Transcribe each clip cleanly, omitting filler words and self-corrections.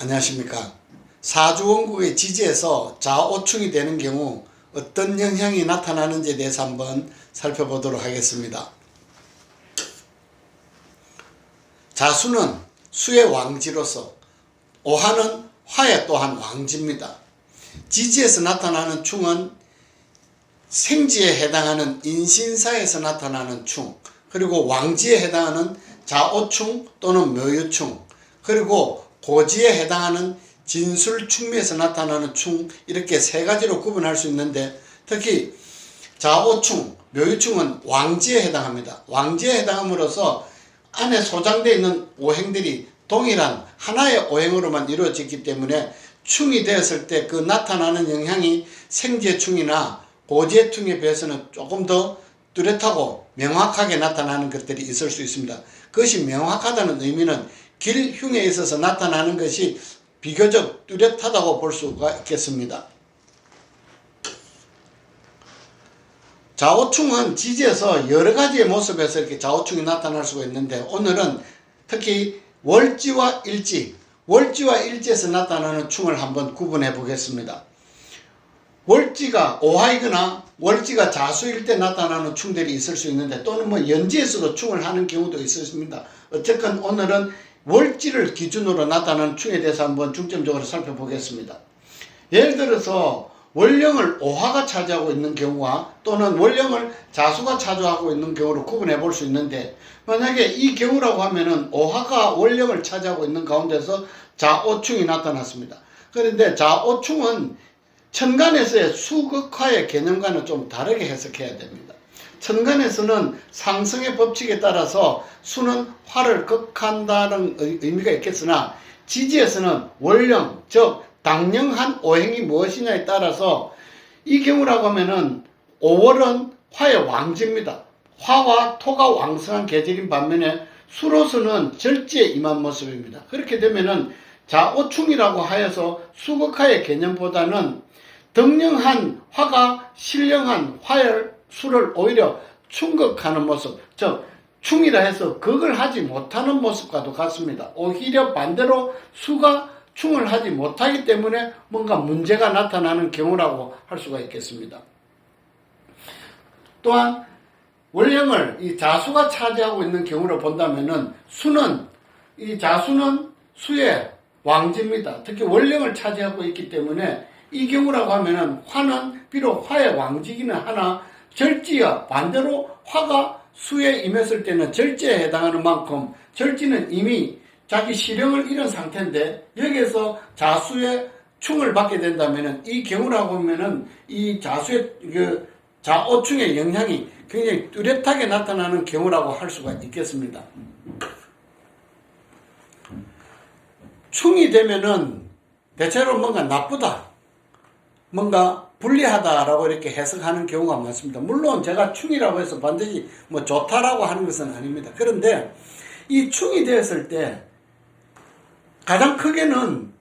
안녕하십니까. 사주원국의 지지에서 좌오충이 되는 경우 어떤 영향이 나타나는지에 대해서 한번 살펴보도록 하겠습니다. 자수는 수의 왕지로서, 오화는 화의 또한 왕지입니다. 지지에서 나타나는 충은 생지에 해당하는 인신사에서 나타나는 충, 그리고 왕지에 해당하는 좌오충 또는 묘유충, 그리고 고지에 해당하는 진술충미에서 나타나는 충, 이렇게 세 가지로 구분할 수 있는데, 특히 좌오충, 묘유충은 왕지에 해당합니다. 왕지에 해당함으로써 안에 소장되어 있는 오행들이 동일한 하나의 오행으로만 이루어지기 때문에 충이 되었을 때 그 나타나는 영향이 생지의 충이나 고지의 충에 비해서는 조금 더 뚜렷하고 명확하게 나타나는 것들이 있을 수 있습니다. 그것이 명확하다는 의미는 길흉에 있어서 나타나는 것이 비교적 뚜렷하다고 볼 수가 있겠습니다. 좌오충은 지지에서 여러가지의 모습에서 이렇게 좌오충이 나타날 수가 있는데, 오늘은 특히 월지와 일지, 월지와 일지에서 나타나는 충을 한번 구분해 보겠습니다. 월지가 오화이거나 월지가 자수일 때 나타나는 충들이 있을 수 있는데, 또는 연지에서도 충을 하는 경우도 있습니다. 어쨌건 오늘은 월지를 기준으로 나타나는 충에 대해서 한번 중점적으로 살펴보겠습니다. 예를 들어서 월령을 오화가 차지하고 있는 경우와 또는 월령을 자수가 차지하고 있는 경우로 구분해 볼 수 있는데, 만약에 이 경우라고 하면은 오화가 월령을 차지하고 있는 가운데서 좌오충이 나타났습니다. 그런데 좌오충은 천간에서의 수극화의 개념과는 좀 다르게 해석해야 됩니다. 천간에서는 상승의 법칙에 따라서 수는 화를 극한다는 의미가 있겠으나, 지지에서는 월령, 즉 당령한 오행이 무엇이냐에 따라서 이 경우라고 하면은 5월은 화의 왕지입니다. 화와 토가 왕성한 계절인 반면에 수로서는 절지에 임한 모습입니다. 그렇게 되면은 좌오충이라고 하여서 수극화의 개념보다는 덕령한 화가 신령한 화열 수를 오히려 충극하는 모습, 즉 충이라 해서 극을 하지 못하는 모습과도 같습니다. 오히려 반대로 수가 충을 하지 못하기 때문에 뭔가 문제가 나타나는 경우라고 할 수가 있겠습니다. 또한 월령을 이 자수가 차지하고 있는 경우를 본다면은 이 자수는 수의 왕지입니다. 특히 월령을 차지하고 있기 때문에 이 경우라고 하면은 화는 비록 화의 왕지기는 하나 절지와 반대로 화가 수에 임했을 때는 절지에 해당하는 만큼 절지는 이미 자기 시령을 잃은 상태인데, 여기에서 자수의 충을 받게 된다면은 이 경우라고 하면은 이 자수의 좌오충의 영향이 굉장히 뚜렷하게 나타나는 경우라고 할 수가 있겠습니다. 충이 되면은 대체로 뭔가 나쁘다, 뭔가 불리하다라고 이렇게 해석하는 경우가 많습니다. 물론 제가 충이라고 해서 반드시 좋다라고 하는 것은 아닙니다. 그런데 이 충이 되었을 때 가장 크게는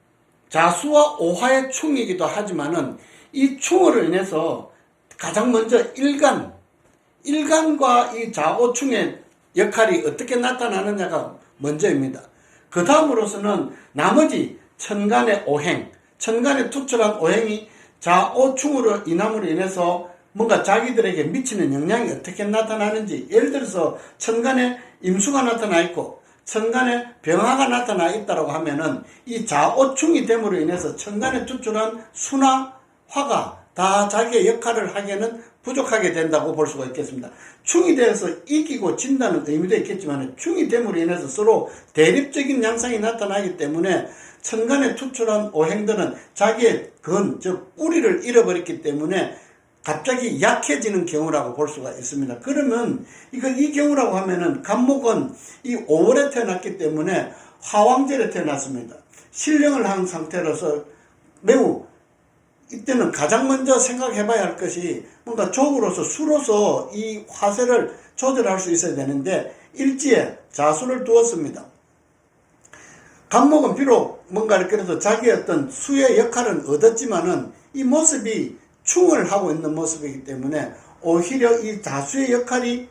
자수와 오화의 충이기도 하지만은 이 충으로 인해서 가장 먼저 일간과 이 좌오충의 역할이 어떻게 나타나느냐가 먼저입니다. 그 다음으로서는 나머지 천간의 오행, 천간에 투철한 오행이 좌오충으로 인함으로 인해서 뭔가 자기들에게 미치는 영향이 어떻게 나타나는지, 예를 들어서 천간에 임수가 나타나 있고 천간에 병화가 나타나 있다고 하면은 이 좌오충이 됨으로 인해서 천간에 투철한 수나 화가 다 자기의 역할을 하기에는 부족하게 된다고 볼 수가 있겠습니다. 충이 되어서 이기고 진다는 의미도 있겠지만, 충이 됨으로 인해서 서로 대립적인 양상이 나타나기 때문에 천간에 투철한 오행들은 자기의 즉 뿌리를 잃어버렸기 때문에 갑자기 약해지는 경우라고 볼 수가 있습니다. 그러면 이 경우라고 하면은 간목은 이 5월에 태어났기 때문에 화왕절에 태어났습니다. 신령을 한 상태로서 매우 이때는 가장 먼저 생각해 봐야 할 것이 뭔가 족으로서 수로서 이 화세를 조절할 수 있어야 되는데, 일지에 자수를 두었습니다. 간목은 비록 뭔가 이렇게 해서 자기의 어떤 수의 역할은 얻었지만은 이 모습이 충을 하고 있는 모습이기 때문에 오히려 이 자수의 역할이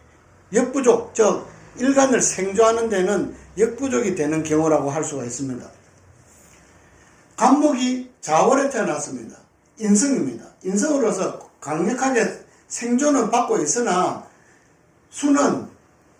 역부족, 즉 일간을 생조하는 데는 역부족이 되는 경우라고 할 수가 있습니다. 간목이 자월에 태어났습니다. 인성입니다. 인성으로서 강력하게 생존을 받고 있으나 수는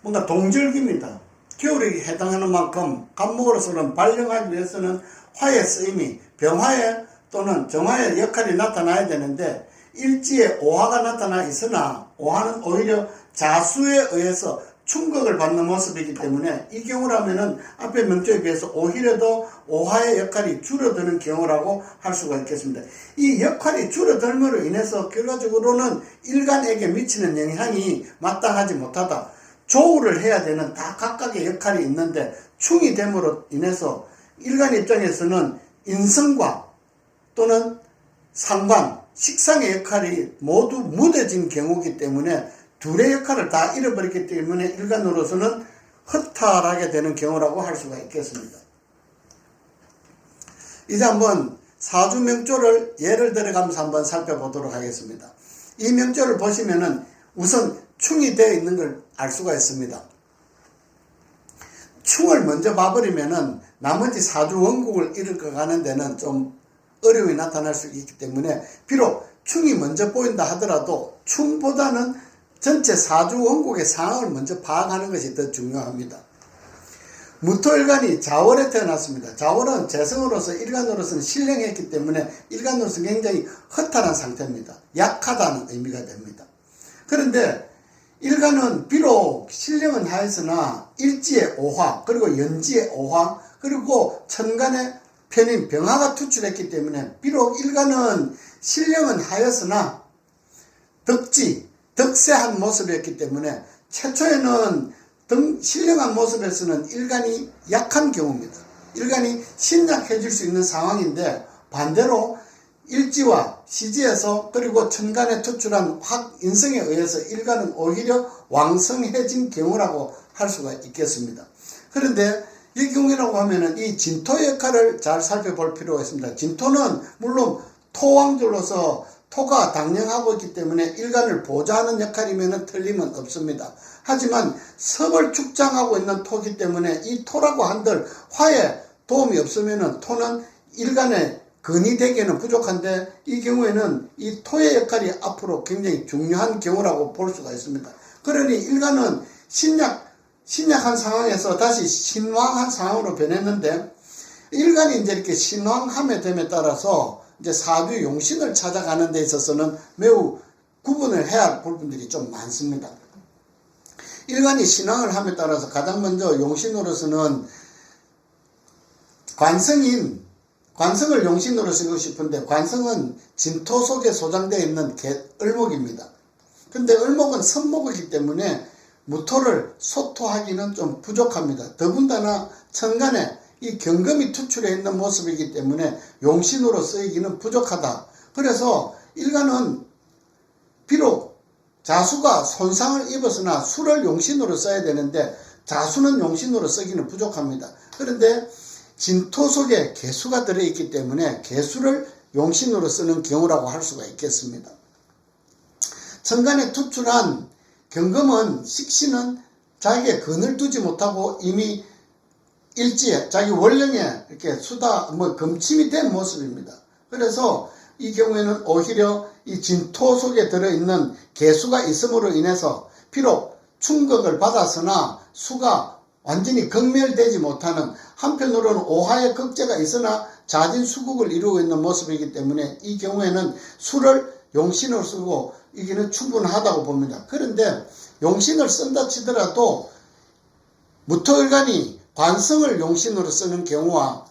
뭔가 동절기입니다. 겨울에 해당하는 만큼 간목으로서는 발령하기 위해서는 화의 쓰임이 병화의 또는 정화의 역할이 나타나야 되는데 일지에 오화가 나타나 있으나 오화는 오히려 자수에 의해서 충격을 받는 모습이기 때문에 이 경우라면은 앞에 명조에 비해서 오히려 더 오화의 역할이 줄어드는 경우라고 할 수가 있겠습니다. 이 역할이 줄어들므로 인해서 결과적으로는 일간에게 미치는 영향이 마땅하지 못하다. 조우를 해야 되는 다 각각의 역할이 있는데 충이 됨으로 인해서 일간 입장에서는 인성과 또는 상관, 식상의 역할이 모두 무뎌진 경우이기 때문에 둘의 역할을 다 잃어버렸기 때문에 일간으로서는 허탈하게 되는 경우라고 할 수가 있겠습니다. 이제 한번 사주 명조를 예를 들어가면서 한번 살펴보도록 하겠습니다. 이 명조를 보시면은 우선 충이 되어 있는 걸 알 수가 있습니다. 충을 먼저 봐버리면은 나머지 사주 원국을 이끌어가는 데는 좀 어려움이 나타날 수 있기 때문에 비록 충이 먼저 보인다 하더라도 충보다는 전체 사주 원국의 상황을 먼저 파악하는 것이 더 중요합니다. 무토일간이 자월에 태어났습니다. 자월은 재성으로서 일간으로서는 신령했기 때문에 일간으로서 굉장히 허탈한 상태입니다. 약하다는 의미가 됩니다. 그런데 일간은 비록 신령은 하였으나 일지의 오화 그리고 연지의 오화 그리고 천간의 편인 병화가 투출했기 때문에 비록 일간은 신령은 하였으나 덕세한 모습이었기 때문에 최초에는 신령한 모습에서는 일간이 약한 경우입니다. 일간이 신약해질 수 있는 상황인데 반대로 일지와 시지에서 그리고 천간에 투출한 확인성에 의해서 일간은 오히려 왕성해진 경우라고 할 수가 있겠습니다. 그런데 이 경우라고 하면은 이 진토 역할을 잘 살펴볼 필요가 있습니다. 진토는 물론 토왕들로서 토가 당령하고 있기 때문에 일간을 보좌하는 역할이면 틀림은 없습니다. 하지만 섭을 축장하고 있는 토기 때문에 이 토라고 한들 화에 도움이 없으면 토는 일간의 근이 되기에는 부족한데 이 경우에는 이 토의 역할이 앞으로 굉장히 중요한 경우라고 볼 수가 있습니다. 그러니 일간은 신약한 상황에서 다시 신왕한 상황으로 변했는데 일간이 이제 이렇게 신왕함에 됨에 따라서 이제 사주 용신을 찾아가는 데 있어서는 매우 구분을 해야 할 부분들이 좀 많습니다. 일간이 신왕을 함에 따라서 가장 먼저 용신으로서는 관성을 용신으로 쓰고 싶은데 관성은 진토 속에 소장되어 있는 을목입니다. 근데 을목은 선목이기 때문에 무토를 소토하기는 좀 부족합니다. 더군다나 천간에 이 경금이 투출해 있는 모습이기 때문에 용신으로 쓰이기는 부족하다. 그래서 일간은 비록 자수가 손상을 입었으나 수를 용신으로 써야 되는데 자수는 용신으로 쓰기는 부족합니다. 그런데 진토 속에 개수가 들어있기 때문에 개수를 용신으로 쓰는 경우라고 할 수가 있겠습니다. 천간에 투출한 경금은 식신은 자기의 근을 두지 못하고 이미 일지에 자기 원령에 이렇게 금침이 된 모습입니다. 그래서 이 경우에는 오히려 이 진토 속에 들어있는 개수가 있음으로 인해서 비록 충격을 받았으나 수가 완전히 극멸되지 못하는 한편으로는 오하의 극제가 있으나 자진수국을 이루고 있는 모습이기 때문에 이 경우에는 수를 용신으로 쓰고 이게는 충분하다고 봅니다. 그런데 용신을 쓴다 치더라도 무토일간이 관성을 용신으로 쓰는 경우와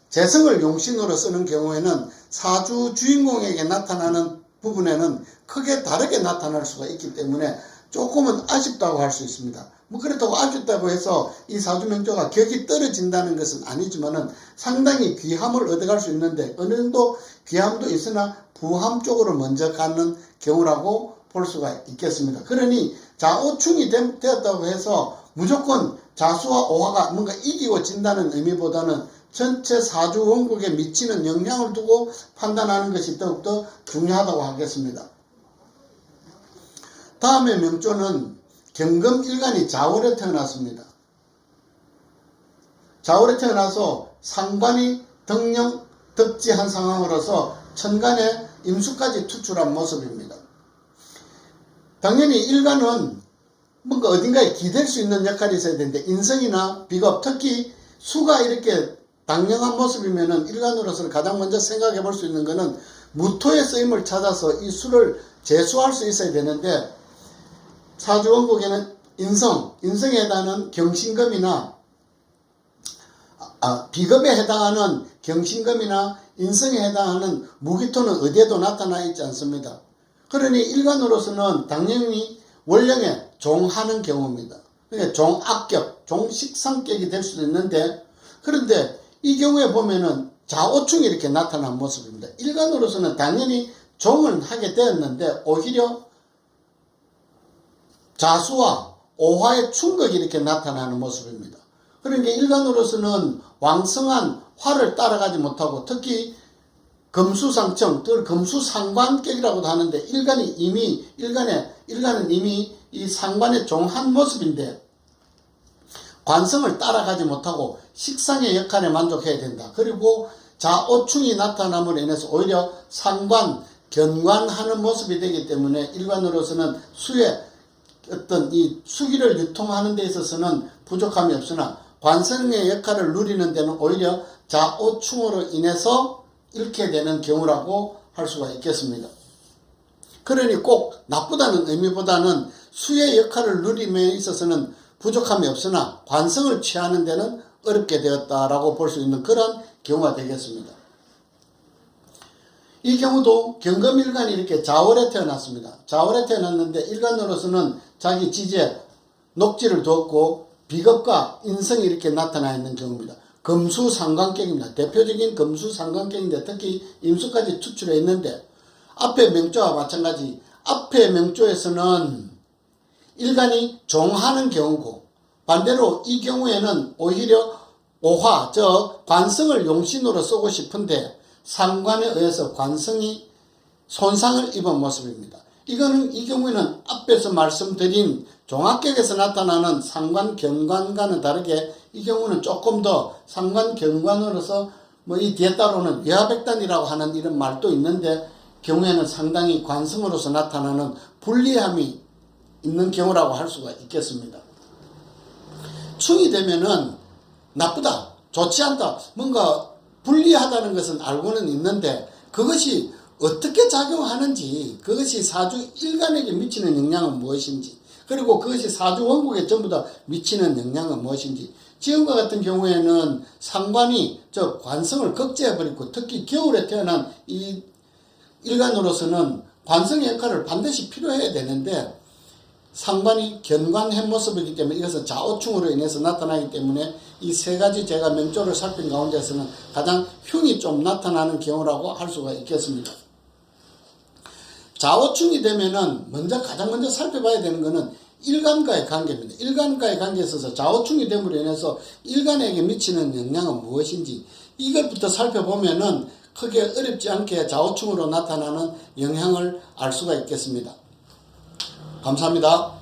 재성을 용신으로 쓰는 경우에는 사주 주인공에게 나타나는 부분에는 크게 다르게 나타날 수가 있기 때문에 조금은 아쉽다고 할 수 있습니다. 그렇다고 아쉽다고 해서 이 사주명조가 격이 떨어진다는 것은 아니지만은 상당히 귀함을 얻어갈 수 있는데 어느 정도 귀함도 있으나 부함 쪽으로 먼저 가는 경우라고 볼 수가 있겠습니다. 그러니 자오충이 되었다고 해서 무조건 자수와 오화가 뭔가 이기고 진다는 의미보다는 전체 사주 원국에 미치는 영향을 두고 판단하는 것이 더욱더 중요하다고 하겠습니다. 다음에 명조는 경금일간이 자월에 태어났습니다. 자월에 태어나서 상관이 덕령 덕지한 상황으로서 천간에 임수까지 투출한 모습입니다. 당연히 일간은 뭔가 어딘가에 기댈 수 있는 역할이 있어야 되는데 인성이나 비겁, 특히 수가 이렇게 당령한 모습이면은 일간으로서는 가장 먼저 생각해 볼 수 있는 것은 무토의 쓰임을 찾아서 이 수를 제수할 수 있어야 되는데 사주원국에는 인성에 해당하는 경신금이나 비겁에 해당하는 경신금이나 인성에 해당하는 무기토는 어디에도 나타나 있지 않습니다. 그러니 일간으로서는 당연히 원령에 종하는 경우입니다. 그러니까 종악격, 종식상격이 될 수도 있는데 그런데 이 경우에 보면은 자오충이 이렇게 나타난 모습입니다. 일간으로서는 당연히 종을 하게 되었는데 오히려 자수와 오화의 충격이 이렇게 나타나는 모습입니다. 그러니까 일간으로서는 왕성한 화를 따라가지 못하고 특히 금수상청, 또 금수상관격이라고도 하는데 일간은 이미 이 상관에 종한 모습인데 관성을 따라가지 못하고 식상의 역할에 만족해야 된다. 그리고 자오충이 나타남으로 인해서 오히려 상관, 견관하는 모습이 되기 때문에 일간으로서는 수의 어떤 이 수기를 유통하는 데 있어서는 부족함이 없으나 관성의 역할을 누리는 데는 오히려 자오충으로 인해서 잃게 되는 경우라고 할 수가 있겠습니다. 그러니 꼭 나쁘다는 의미보다는 수의 역할을 누림에 있어서는 부족함이 없으나 관성을 취하는 데는 어렵게 되었다라고 볼 수 있는 그런 경우가 되겠습니다. 이 경우도 경금일간이 이렇게 자월에 태어났습니다. 자월에 태어났는데 일간으로서는 자기 지지에 녹지를 두었고 비겁과 인성이 이렇게 나타나 있는 경우입니다. 금수상관격입니다. 대표적인 금수상관격인데 특히 임수까지 투출해 있는데 앞의 명조와 마찬가지 앞의 명조에서는 일간이 종하는 경우고 반대로 이 경우에는 오히려 오화, 관성을 용신으로 쓰고 싶은데 상관에 의해서 관성이 손상을 입은 모습입니다. 이 경우에는 앞에서 말씀드린 종합격에서 나타나는 상관 경관과는 다르게 이 경우는 조금 더 상관 경관으로서 이 뒤에 따로는 외화백단이라고 하는 이런 말도 있는데 경우에는 상당히 관성으로서 나타나는 불리함이 있는 경우라고 할 수가 있겠습니다. 충이 되면은 나쁘다, 좋지 않다, 뭔가 불리하다는 것은 알고는 있는데 그것이 어떻게 작용하는지, 그것이 사주 일간에게 미치는 영향은 무엇인지, 그리고 그것이 사주 원국에 전부 다 미치는 영향은 무엇인지, 지금과 같은 경우에는 상관이 관성을 극제해버리고 특히 겨울에 태어난 이 일간으로서는 관성의 역할을 반드시 필요해야 되는데 상관이 견관한 모습이기 때문에 이것은 자오충으로 인해서 나타나기 때문에 이 세 가지 제가 명조를 살핀 가운데서는 가장 흉이 좀 나타나는 경우라고 할 수가 있겠습니다. 자오충이 되면은 가장 먼저 살펴봐야 되는 것은 일간과의 관계입니다. 일간과의 관계에 있어서 자오충이 됨으로 인해서 일간에게 미치는 영향은 무엇인지 이것부터 살펴보면은 크게 어렵지 않게 자오충으로 나타나는 영향을 알 수가 있겠습니다. 감사합니다.